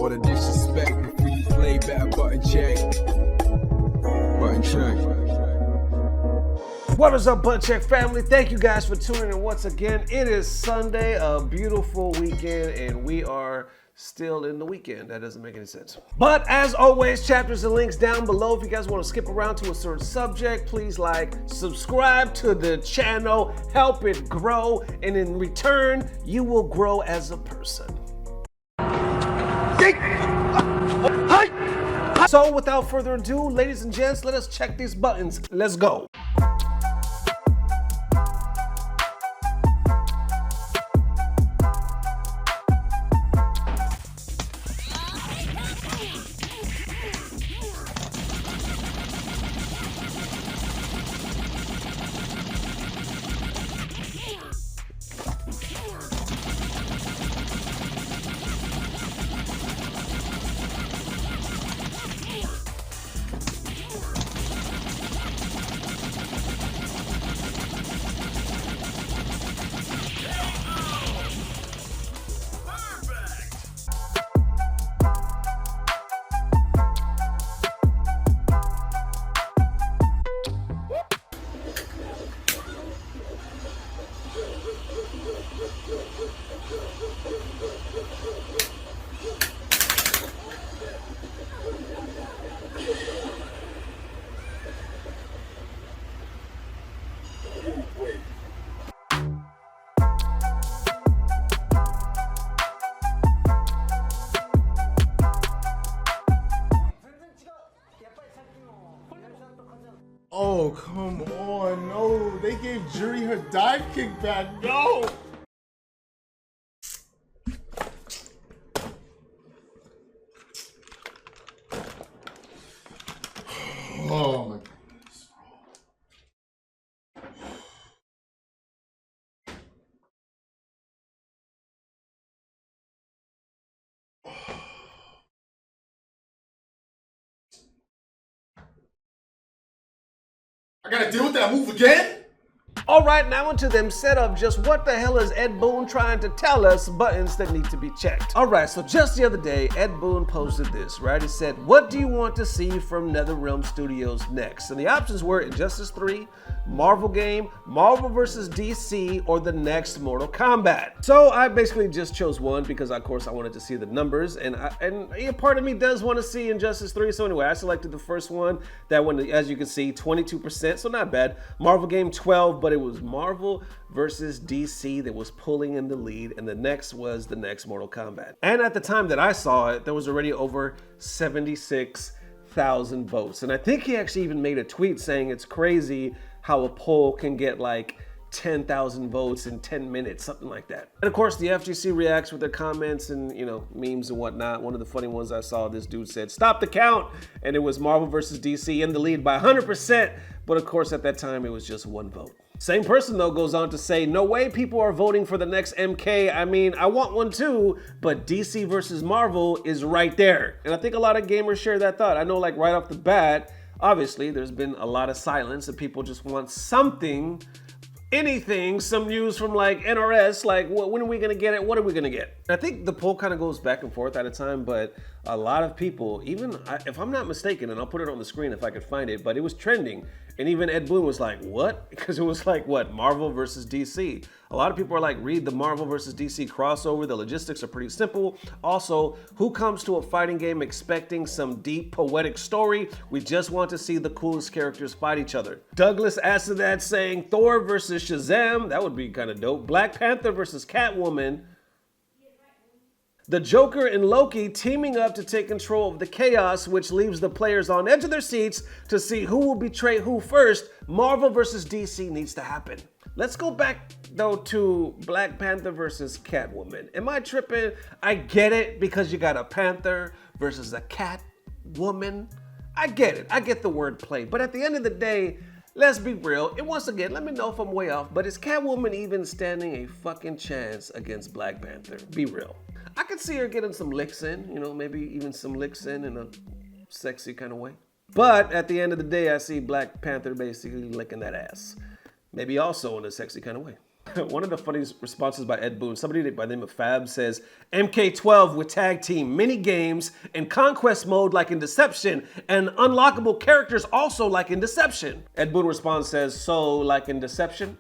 All the disrespect before you play, better button check. Button check. What is up, Button Check family? Thank you guys for tuning in once again. It is Sunday, a beautiful weekend, and we are still in the weekend. That doesn't make any sense. But as always, chapters and links down below. If you guys want to skip around to a certain subject, please like, subscribe to the channel, help it grow, and in return, you will grow as a person. So without further ado, ladies and gents, let us check these buttons. Let's go. Oh, come on, no. They gave Jury her dive kick back, no! Oh my goodness. I gotta deal with that move again? All right, now into them setup. Just what the hell is Ed Boon trying to tell us? Buttons that need to be checked. All right, so just the other day, Ed Boon posted this, right? He said, what do you want to see from NetherRealm Studios next? And the options were Injustice 3, Marvel game, Marvel vs. DC, or the next Mortal Kombat. So I basically just chose one because, of course, I wanted to see the numbers, and part of me does want to see Injustice 3. So anyway, I selected the first one. That one, as you can see, 22%, so not bad. Marvel game 12, but it was Marvel versus DC that was pulling in the lead, and the next was the next Mortal Kombat. And at the time that I saw it, there was already over 76,000 votes. And I think he actually even made a tweet saying it's crazy how a poll can get like 10,000 votes in 10 minutes, something like that. And of course, the FGC reacts with their comments and, you know, memes and whatnot. One of the funny ones I saw, this dude said, stop the count. And it was Marvel versus DC in the lead by 100%. But of course, at that time, it was just one vote. Same person, though, goes on to say, no way people are voting for the next MK. I mean, I want one too, but DC versus Marvel is right there. And I think a lot of gamers share that thought. I know, like, right off the bat, obviously, there's been a lot of silence and people just want something, anything, some news from like NRS, like when are we gonna get it? What are we gonna get? I think the poll kind of goes back and forth at a time, but a lot of people, even if I'm not mistaken, and I'll put it on the screen if I could find it, but it was trending. And even Ed Boon was like, what? Because it was like, what, Marvel versus DC. A lot of people are like, read the Marvel versus DC crossover. The logistics are pretty simple. Also, who comes to a fighting game expecting some deep poetic story? We just want to see the coolest characters fight each other. Douglas added that saying Thor versus Shazam. That would be kind of dope. Black Panther versus Catwoman. The Joker and Loki teaming up to take control of the chaos, which leaves the players on edge of their seats to see who will betray who first. Marvel versus DC needs to happen. Let's go back, though, to Black Panther versus Catwoman. Am I tripping? I get it, because you got a panther versus a Catwoman. I get it. I get the wordplay. But at the end of the day, let's be real. And once again, let me know if I'm way off, but is Catwoman even standing a fucking chance against Black Panther? Be real. I could see her getting some licks in, you know, maybe even some licks in a sexy kind of way. But at the end of the day, I see Black Panther basically licking that ass. Maybe also in a sexy kind of way. One of the funniest responses by Ed Boon, somebody by the name of Fab says, MK12 with tag team, mini games, and conquest mode like in Deception, and unlockable characters also like in Deception. Ed Boon responds, says, so like in Deception?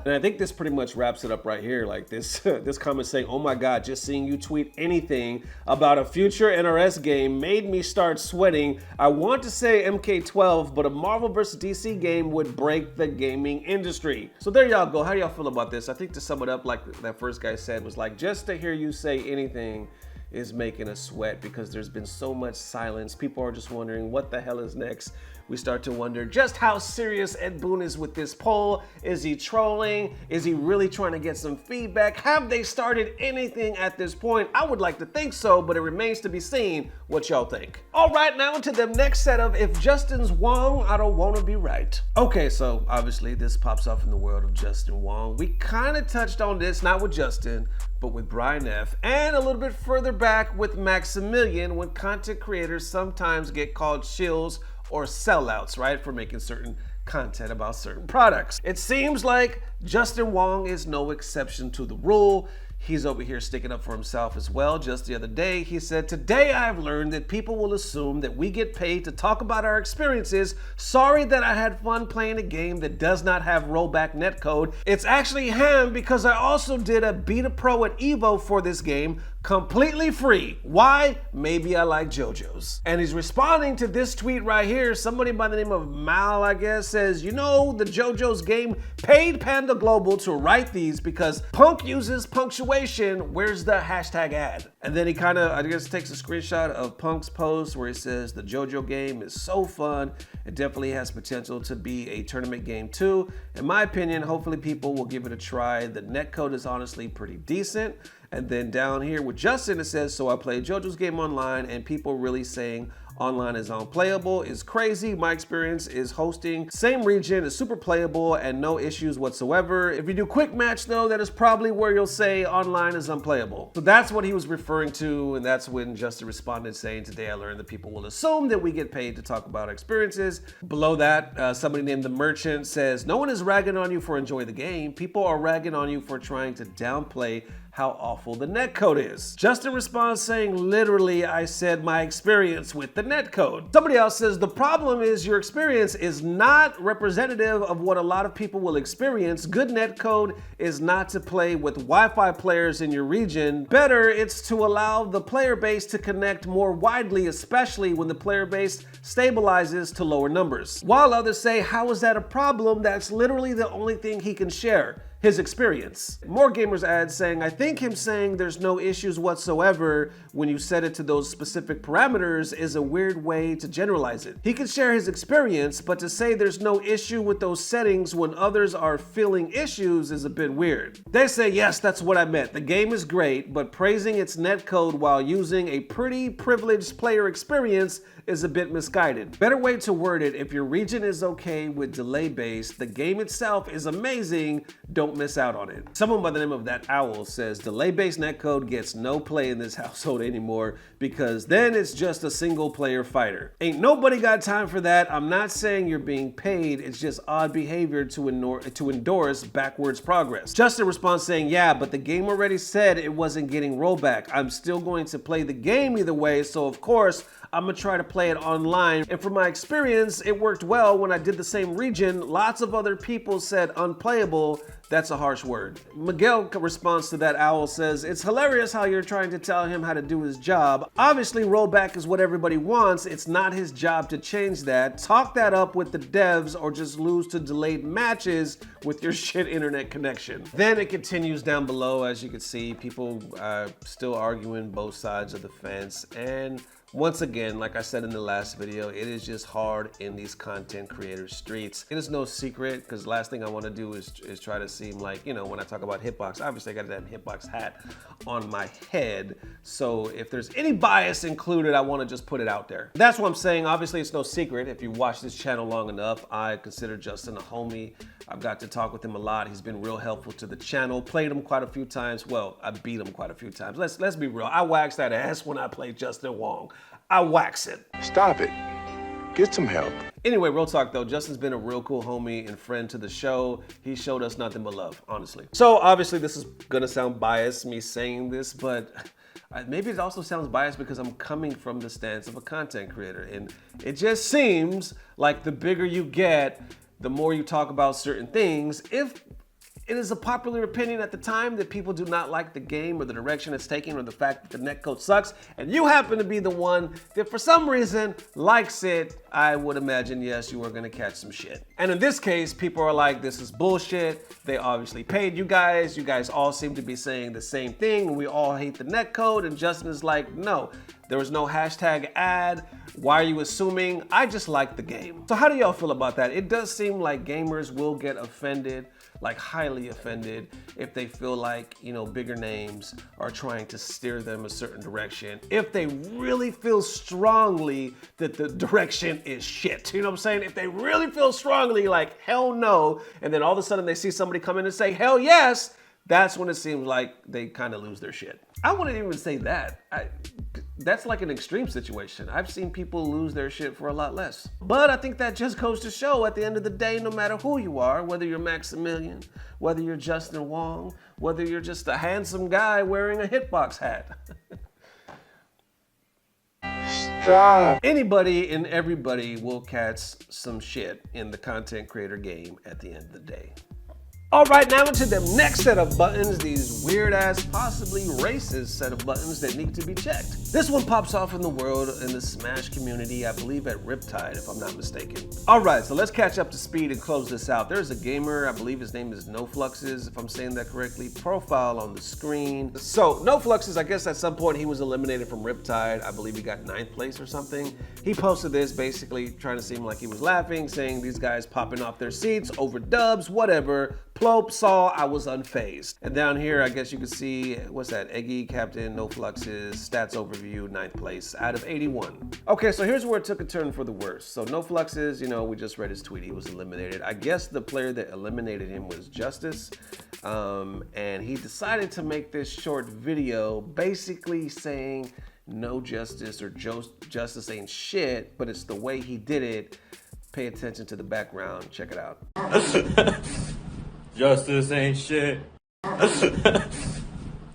And I think this pretty much wraps it up right here. Like this, this comment saying, oh my God, just seeing you tweet anything about a future NRS game made me start sweating. I want to say MK12, but a Marvel vs. DC game would break the gaming industry. So there y'all go. How do y'all feel about this? I think to sum it up, like that first guy said, was like, just to hear you say anything is making us sweat because there's been so much silence. People are just wondering what the hell is next. We start to wonder just how serious Ed Boon is with this poll. Is he trolling? Is he really trying to get some feedback? Have they started anything at this point? I would like to think so, but it remains to be seen what y'all think. All right, now to the next set of If Justin's Wong, I Don't Wanna Be Right. Okay, so obviously this pops off in the world of Justin Wong. We kind of touched on this, not with Justin, but with Brian F. And a little bit further back with Maximilian, when content creators sometimes get called shills or sellouts, right, for making certain content about certain products. It seems like Justin Wong is no exception to the rule. He's over here sticking up for himself as well. Just the other day, he said, today I've learned that people will assume that we get paid to talk about our experiences. Sorry that I had fun playing a game that does not have rollback netcode. It's actually ham because I also did a beta pro at Evo for this game, completely free. Why? Maybe I like JoJo's. And he's responding to this tweet right here. Somebody by the name of Mal, I guess, says, you know, the JoJo's game paid Panda Global to write these because Punk uses punctuation. Where's the hashtag ad? And then he kind of, I guess, takes a screenshot of Punk's post where he says the JoJo game is so fun. It definitely has potential to be a tournament game too. In my opinion, hopefully people will give it a try. The netcode is honestly pretty decent. And then down here with Justin, it says, so I played JoJo's game online and people really saying online is unplayable is crazy. My experience is hosting same region, is super playable and no issues whatsoever. If you do quick match though, that is probably where you'll say online is unplayable. So that's what he was referring to, and that's when Justin responded saying, today I learned that people will assume that we get paid to talk about our experiences. Below that, somebody named The Merchant says, no one is ragging on you for enjoying the game. People are ragging on you for trying to downplay how awful the netcode is. Justin responds saying, literally, I said my experience with the netcode. Somebody else says, the problem is your experience is not representative of what a lot of people will experience. Good netcode is not to play with Wi-Fi players in your region. Better, it's to allow the player base to connect more widely, especially when the player base stabilizes to lower numbers. While others say, how is that a problem? That's literally the only thing he can share. His experience. More gamers add saying, I think him saying there's no issues whatsoever when you set it to those specific parameters is a weird way to generalize it. He can share his experience, but to say there's no issue with those settings when others are feeling issues is a bit weird. They say, yes, that's what I meant. The game is great, but praising its netcode while using a pretty privileged player experience is a bit misguided. Better way to word it, if your region is okay with delay based, the game itself is amazing, don't miss out on it. Someone by the name of That Owl says, delay based netcode gets no play in this household anymore because then it's just a single player fighter. Ain't nobody got time for that. I'm not saying you're being paid, it's just odd behavior to endorse backwards progress. Justin responds saying, yeah, but the game already said it wasn't getting rollback. I'm still going to play the game either way, so of course, I'm gonna try to play it online. And from my experience, it worked well when I did the same region. Lots of other people said unplayable. That's a harsh word. Miguel responds to That Owl says, it's hilarious how you're trying to tell him how to do his job. Obviously, rollback is what everybody wants. It's not his job to change that. Talk that up with the devs or just lose to delayed matches with your shit internet connection. Then it continues down below. As you can see, people are still arguing both sides of the fence. And once again, like I said in the last video, it is just hard in these content creator streets. It is no secret, because the last thing I want to do is try to seem like, you know, when I talk about Hitbox, obviously I got that Hitbox hat on my head. So if there's any bias included, I want to just put it out there. That's what I'm saying. Obviously, it's no secret. If you watch this channel long enough, I consider Justin a homie. I've got to talk with him a lot. He's been real helpful to the channel. Played him quite a few times. Well, I beat him quite a few times. Let's be real. I waxed that ass when I played Justin Wong. I wax it. Stop it. Get some help. Anyway, real talk though, Justin's been a real cool homie and friend to the show. He showed us nothing but love, honestly. So obviously this is gonna sound biased, me saying this, but maybe it also sounds biased because I'm coming from the stance of a content creator. And it just seems like the bigger you get, the more you talk about certain things. If it is a popular opinion at the time that people do not like the game or the direction it's taking or the fact that the netcode sucks, and you happen to be the one that for some reason likes it, I would imagine, yes, you are gonna catch some shit. And in this case, people are like, this is bullshit. They obviously paid you guys. You guys all seem to be saying the same thing. We all hate the netcode. And Justin is like, no, there was no hashtag ad. Why are you assuming? I just like the game. So how do y'all feel about that? It does seem like gamers will get offended, like highly offended, if they feel like, you know, bigger names are trying to steer them a certain direction. If they really feel strongly that the direction is shit. You know what I'm saying? If they really feel strongly like, hell no, and then all of a sudden they see somebody come in and say, hell yes, that's when it seems like they kind of lose their shit. I wouldn't even say that. That's like an extreme situation. I've seen people lose their shit for a lot less. But I think that just goes to show at the end of the day, no matter who you are, whether you're Maximilian, whether you're Justin Wong, whether you're just a handsome guy wearing a hitbox hat. Stop. Anybody and everybody will catch some shit in the content creator game at the end of the day. All right, now into the next set of buttons, these weird ass, possibly racist set of buttons that need to be checked. This one pops off in the world in the Smash community, I believe at RipTide, if I'm not mistaken. All right, so let's catch up to speed and close this out. There's a gamer, I believe his name is NoFluxes, if I'm saying that correctly, profile on the screen. So NoFluxes, I guess at some point he was eliminated from RipTide. I believe he got 9th place or something. He posted this basically trying to seem like he was laughing, saying these guys popping off their seats over dubs, whatever. Plope saw I was unfazed. And down here, I guess you can see, what's that? Eggy, Captain, NoFluxes, stats overview, 9th place out of 81. Okay, so here's where it took a turn for the worse. So NoFluxes, you know, we just read his tweet, he was eliminated. I guess the player that eliminated him was Justice. And he decided to make this short video basically saying no justice or justice ain't shit, but it's the way he did it. Pay attention to the background, check it out. Justice ain't shit.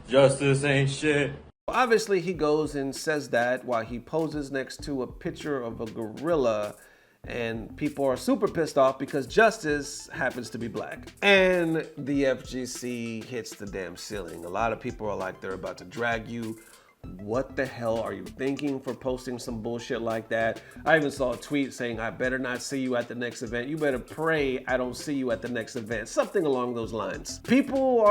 Justice ain't shit. Obviously, he goes and says that while he poses next to a picture of a gorilla, and people are super pissed off because Justice happens to be black. And the FGC hits the damn ceiling. A lot of people are like, they're about to drag you. What the hell are you thinking for posting some bullshit like that? I even saw a tweet saying, I better not see you at the next event. You better pray I don't see you at the next event. Something along those lines. People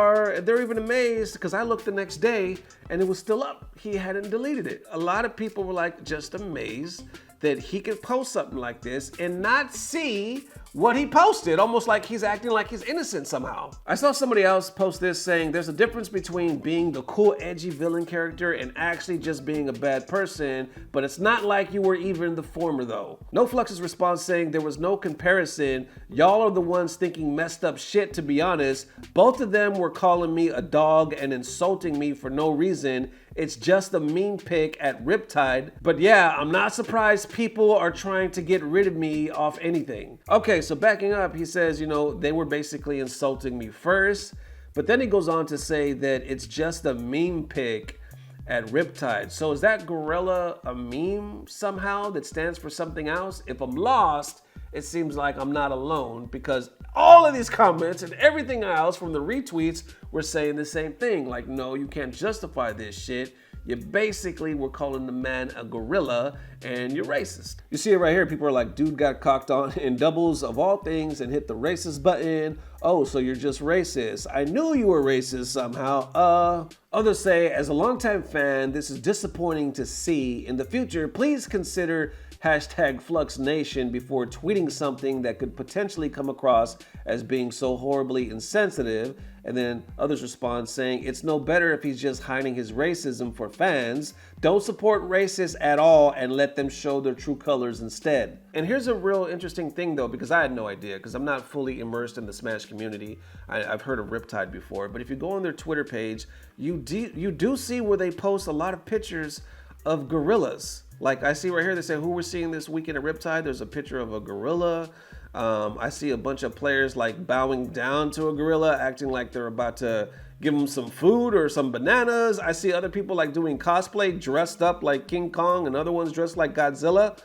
they're even amazed because I looked the next day and it was still up. He hadn't deleted it. A lot of people were like just amazed that he could post something like this and not see what he posted, almost like he's acting like he's innocent somehow. I saw somebody else post this saying there's a difference between being the cool, edgy villain character and actually just being a bad person, but it's not like you were even the former though. NoFlux's response saying there was no comparison. Y'all are the ones thinking messed up shit, to be honest. Both of them were calling me a dog and insulting me for no reason. It's just a mean pic at RipTide. But yeah, I'm not surprised people are trying to get rid of me off anything. Okay, so backing up, he says, you know, they were basically insulting me first, but then he goes on to say that it's just a meme pic at RipTide. So is that gorilla a meme somehow that stands for something else? If I'm lost, it seems like I'm not alone because all of these comments and everything else from the retweets were saying the same thing. Like, no, you can't justify this shit. You basically were calling the man a gorilla and you're racist. You see it right here. People are like, dude got cocked on in doubles of all things and hit the racist button. Oh, so you're just racist. I knew you were racist somehow. Others say, as a longtime fan, this is disappointing to see. In the future, please consider #FluxNation before tweeting something that could potentially come across as being so horribly insensitive. And then others respond saying, it's no better if he's just hiding his racism for fans. Don't support racists at all and let them show their true colors instead. And here's a real interesting thing though, because I had no idea, because I'm not fully immersed in the Smash community. I've heard of RipTide before, but if you go on their Twitter page, you do see where they post a lot of pictures of gorillas. Like I see right here, they say who we're seeing this weekend at RipTide. There's a picture of a gorilla. I see a bunch of players like bowing down to a gorilla, acting like they're about to give him some food or some bananas. I see other people like doing cosplay, dressed up like King Kong, and other ones dressed like Godzilla.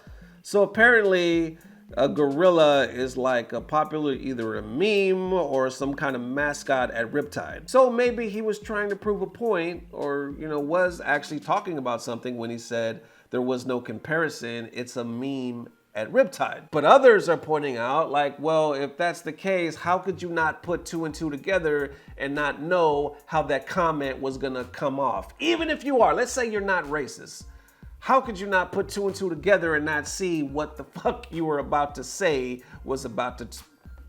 So apparently a gorilla is like a popular, either a meme or some kind of mascot at RipTide. So maybe he was trying to prove a point, or was actually talking about something when he said there was no comparison. It's a meme at RipTide. But others are pointing out like, well, if that's the case, how could you not put 2 and 2 together and not know how that comment was gonna come off? Even if you are, let's say you're not racist. How could you not put 2 and 2 together and not see what the fuck you were about to say was about to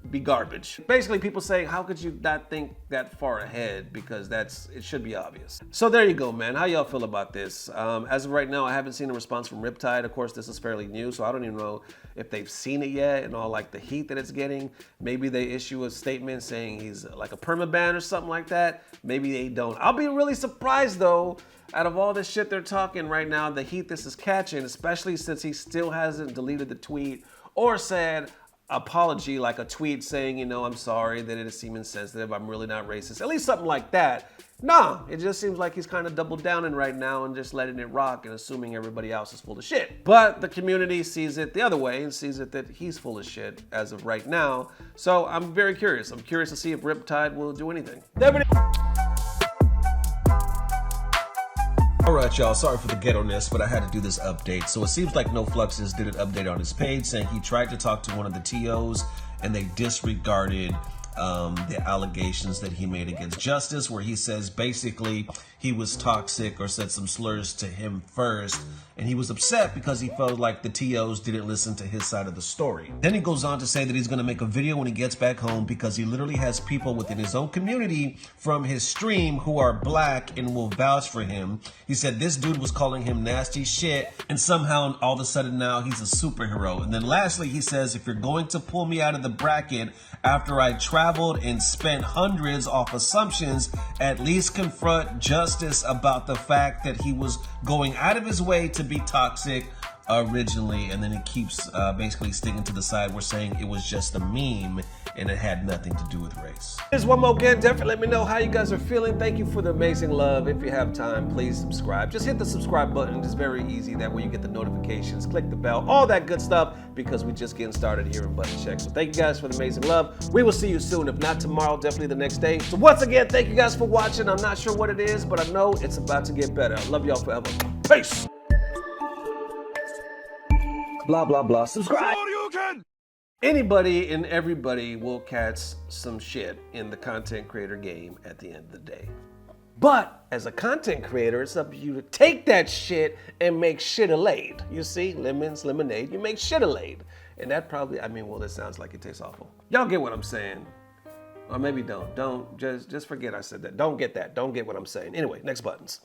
be garbage? Basically, people saying, how could you not think that far ahead? Because it should be obvious. So there you go, man. How y'all feel about this? As of right now, I haven't seen a response from RipTide. Of course, this is fairly new, so I don't even know if they've seen it yet and all like the heat that it's getting. Maybe they issue a statement saying he's like a permaban or something like that. Maybe they don't. I'll be really surprised though. Out of all this shit they're talking right now, the heat this is catching, especially since he still hasn't deleted the tweet or said apology, like a tweet saying, I'm sorry that it seemed insensitive, I'm really not racist, at least something like that. Nah, it just seems like he's kind of double downing right now and just letting it rock and assuming everybody else is full of shit. But the community sees it the other way and sees it that he's full of shit as of right now. So I'm very curious. I'm curious to see if RipTide will do anything. Alright y'all, sorry for the ghetto-ness, but I had to do this update. So it seems like NoFluxes did an update on his page saying he tried to talk to one of the TOs and they disregarded the allegations that he made against Justice, where he says basically he was toxic or said some slurs to him first, and he was upset because he felt like the TOs didn't listen to his side of the story. Then he goes on to say that he's going to make a video when he gets back home because he literally has people within his own community from his stream who are black and will vouch for him. He said this dude was calling him nasty shit, and somehow all of a sudden now he's a superhero. And then lastly, he says, if you're going to pull me out of the bracket after I traveled and spent hundreds off assumptions, at least confront Justice about the fact that he was going out of his way to be toxic originally, and then it keeps basically sticking to the side. We're saying it was just a meme and it had nothing to do with race. Here's one more again. Definitely let me know how you guys are feeling. Thank you for the amazing love. If you have time, please subscribe. Just hit the subscribe button. It's very easy. That way you get the notifications, click the bell, all that good stuff, because we're just getting started here in Button Check. So thank you guys for the amazing love. We will see you soon. If not tomorrow, definitely the next day. So once again, thank you guys for watching. I'm not sure what it is, but I know it's about to get better. I love y'all forever. Peace. Blah, blah, blah. Subscribe. Anybody and everybody will catch some shit in the content creator game at the end of the day. But as a content creator, it's up to you to take that shit and make shit-a-lade. You see, lemons, lemonade, you make shit-a-lade. And that probably, well, that sounds like it tastes awful. Y'all get what I'm saying. Or maybe don't. Just forget I said that. Don't get that. Don't get what I'm saying. Anyway, next buttons.